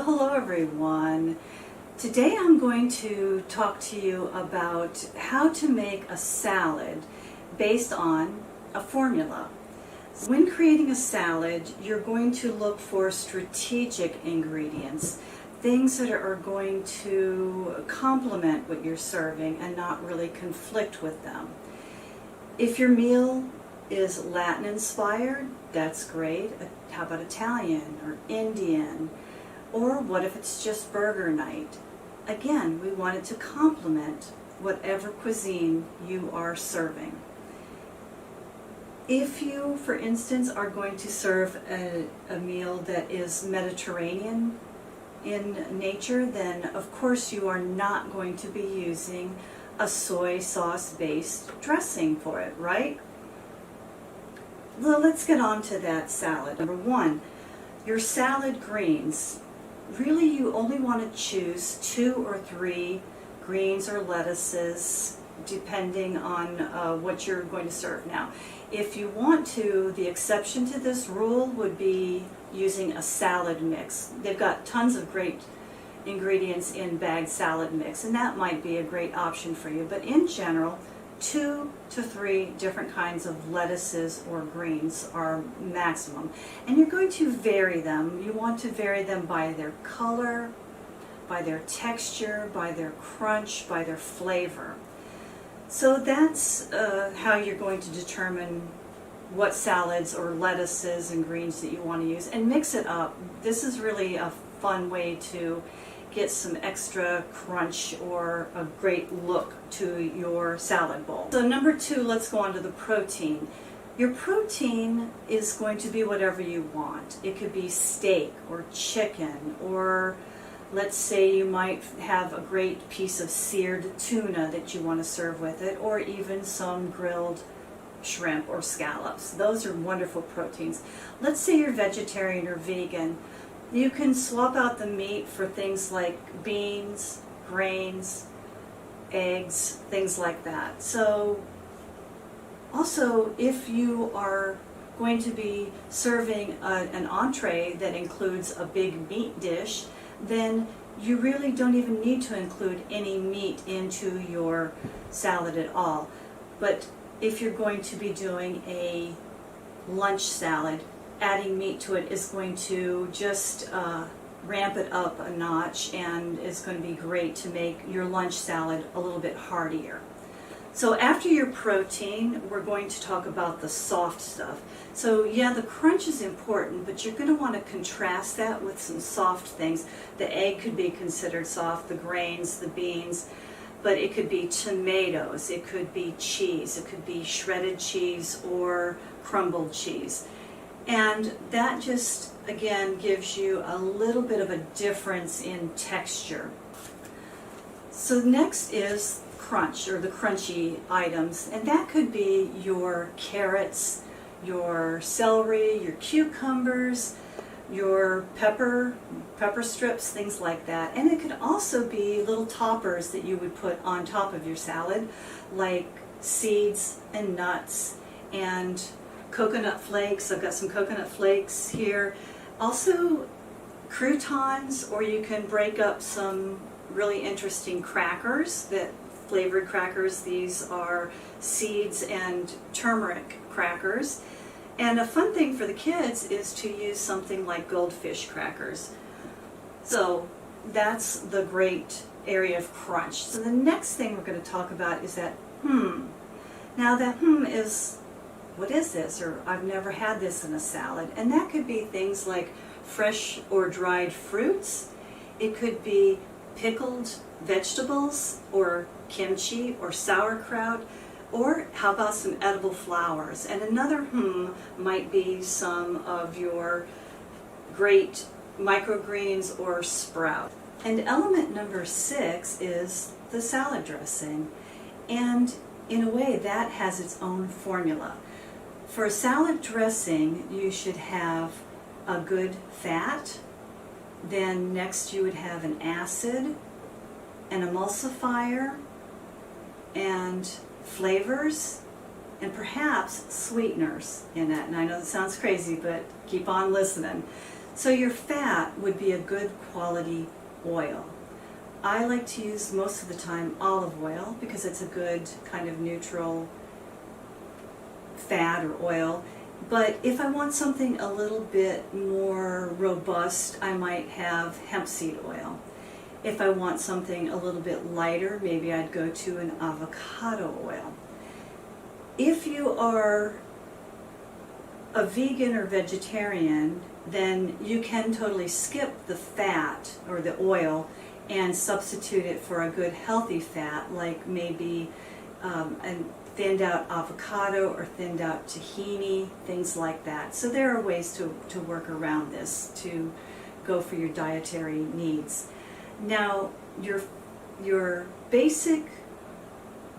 Hello everyone. Today I'm going to talk to you about how to make a salad based on a formula. When creating a salad, you're going to look for strategic ingredients, things that are going to complement what you're serving and not really conflict with them. If your meal is Latin inspired, that's great. How about Italian or Indian? Or what if it's just burger night? Again, we want it to complement whatever cuisine you are serving. If you, for instance, are going to serve a meal that is Mediterranean in nature, then of course you are not going to be using a soy sauce based dressing for it, right? Well, let's get on to that salad. Number one, your salad greens. Really, you only want to choose 2 or 3 greens or lettuces, depending on what you're going to serve. Now, if you want to, the exception to this rule would be using a salad mix. They've got tons of great ingredients in bagged salad mix, and that might be a great option for you. But in general, 2 to 3 different kinds of lettuces or greens are maximum. And you're going to vary them. You want to vary them by their color, by their texture, by their crunch, by their flavor. So that's how you're going to determine what salads or lettuces and greens that you want to use, and mix it up. This is really a fun way to get some extra crunch or a great look to your salad bowl. So number 2, let's go on to the protein. Your protein is going to be whatever you want. It could be steak or chicken, or let's say you might have a great piece of seared tuna that you want to serve with it, or even some grilled shrimp or scallops. Those are wonderful proteins. Let's say you're vegetarian or vegan. You can swap out the meat for things like beans, grains, eggs, things like that. So also, if you are going to be serving an entree that includes a big meat dish, then you really don't even need to include any meat into your salad at all. But if you're going to be doing a lunch salad, adding meat to it is going to just ramp it up a notch, and it's going to be great to make your lunch salad a little bit heartier. So after your protein, we're going to talk about the soft stuff. So yeah, the crunch is important, but you're going to want to contrast that with some soft things. The egg could be considered soft, the grains, the beans, but it could be tomatoes, it could be cheese, it could be shredded cheese or crumbled cheese. And that just, again, gives you a little bit of a difference in texture. So next is crunch, or the crunchy items, and that could be your carrots, your celery, your cucumbers, your pepper strips, things like that. And it could also be little toppers that you would put on top of your salad, like seeds and nuts and coconut flakes. I've got some coconut flakes here. Also croutons, or you can break up some really interesting crackers, that flavored crackers. These are seeds and turmeric crackers. And a fun thing for the kids is to use something like goldfish crackers. So that's the great area of crunch. So the next thing we're going to talk about is that Now that is, what is this? Or I've never had this in a salad. And that could be things like fresh or dried fruits. It could be pickled vegetables, or kimchi, or sauerkraut, or how about some edible flowers? And another might be some of your great microgreens or sprout. And element number 6 is the salad dressing. And in a way, that has its own formula. For a salad dressing, you should have a good fat. Then next you would have an acid, an emulsifier, and flavors, and perhaps sweeteners in it. And I know that sounds crazy, but keep on listening. So your fat would be a good quality oil. I like to use most of the time olive oil because it's a good kind of neutral fat or oil. But if I want something a little bit more robust, I might have hemp seed oil. If I want something a little bit lighter, maybe I'd go to an avocado oil. If you are a vegan or vegetarian, then you can totally skip the fat or the oil and substitute it for a good healthy fat, like maybe a thinned out avocado or thinned out tahini, things like that. So there are ways to work around this to go for your dietary needs. Now, your basic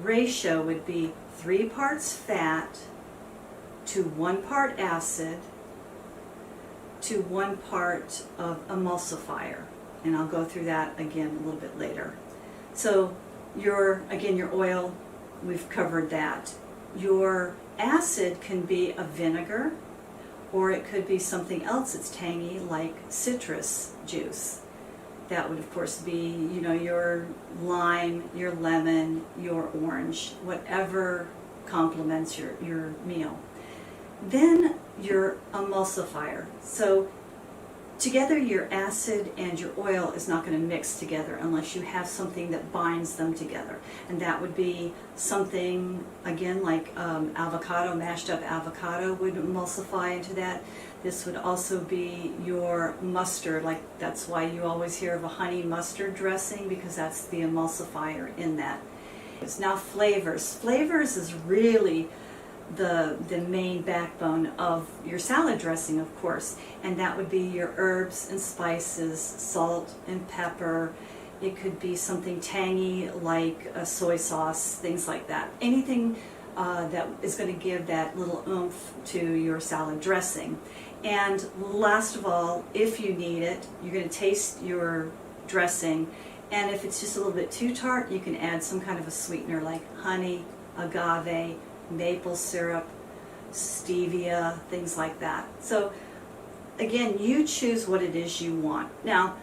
ratio would be 3 parts fat to 1 part acid to 1 part of emulsifier. And I'll go through that again a little bit later. So your oil, we've covered that. Your acid can be a vinegar, or it could be something else that's tangy, like citrus juice. That would, of course, be, your lime, your lemon, your orange, whatever complements your meal. Then your emulsifier. So together, your acid and your oil is not going to mix together unless you have something that binds them together. And that would be something, again, like avocado, mashed up avocado would emulsify into that. This would also be your mustard, like that's why you always hear of a honey mustard dressing, because that's the emulsifier in that. Now flavors. Flavors is really the main backbone of your salad dressing, of course, and that would be your herbs and spices, salt and pepper. It could be something tangy like a soy sauce, things like that. Anything that is going to give that little oomph to your salad dressing. And last of all, if you need it, you're going to taste your dressing, and if it's just a little bit too tart, you can add some kind of a sweetener like honey, agave, maple syrup, stevia, things like that. So again, you choose what it is you want. Now,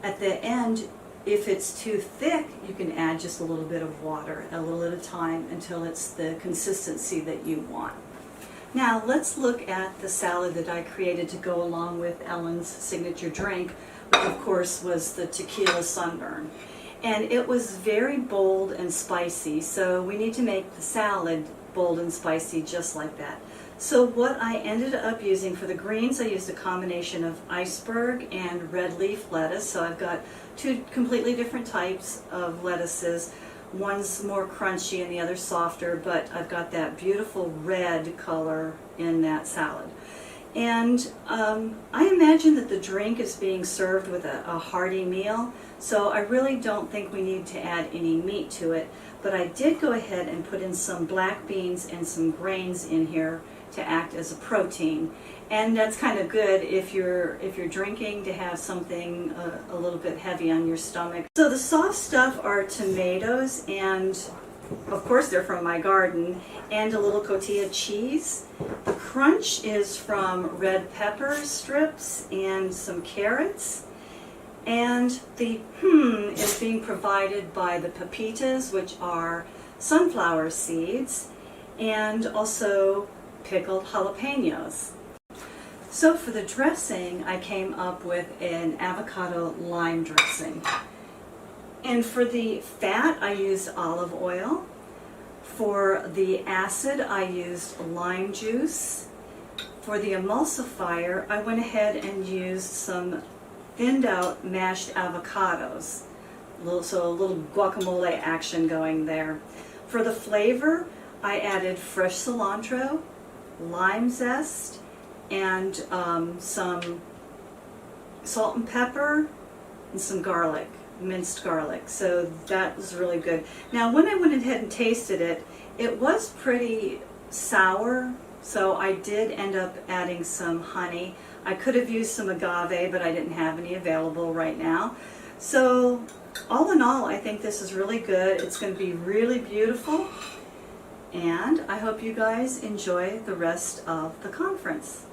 at the end, if it's too thick, you can add just a little bit of water, a little at a time, until it's the consistency that you want. Now, let's look at the salad that I created to go along with Ellen's signature drink, which of course was the tequila sunburn. And it was very bold and spicy, so we need to make the salad bold and spicy just like that. So what I ended up using for the greens, I used a combination of iceberg and red leaf lettuce. So I've got 2 completely different types of lettuces. One's more crunchy and the other softer, but I've got that beautiful red color in that salad. And I imagine that the drink is being served with a hearty meal, so I really don't think we need to add any meat to it. But I did go ahead and put in some black beans and some grains in here to act as a protein. And that's kind of good if you're drinking, to have something a little bit heavy on your stomach. So the soft stuff are tomatoes, and of course they're from my garden, and a little cotija cheese. The crunch is from red pepper strips and some carrots. And the is being provided by the pepitas, which are sunflower seeds, and also pickled jalapenos. So for the dressing, I came up with an avocado lime dressing. And for the fat, I used olive oil. For the acid, I used lime juice. For the emulsifier, I went ahead and used some thinned out mashed avocados. So a little guacamole action going there. For the flavor, I added fresh cilantro, lime zest, and some salt and pepper, and some garlic, minced garlic. So that was really good. Now, when I went ahead and tasted it, it was pretty sour, so I did end up adding some honey. I could have used some agave, but I didn't have any available right now. So all in all, I think this is really good. It's going to be really beautiful, and I hope you guys enjoy the rest of the conference.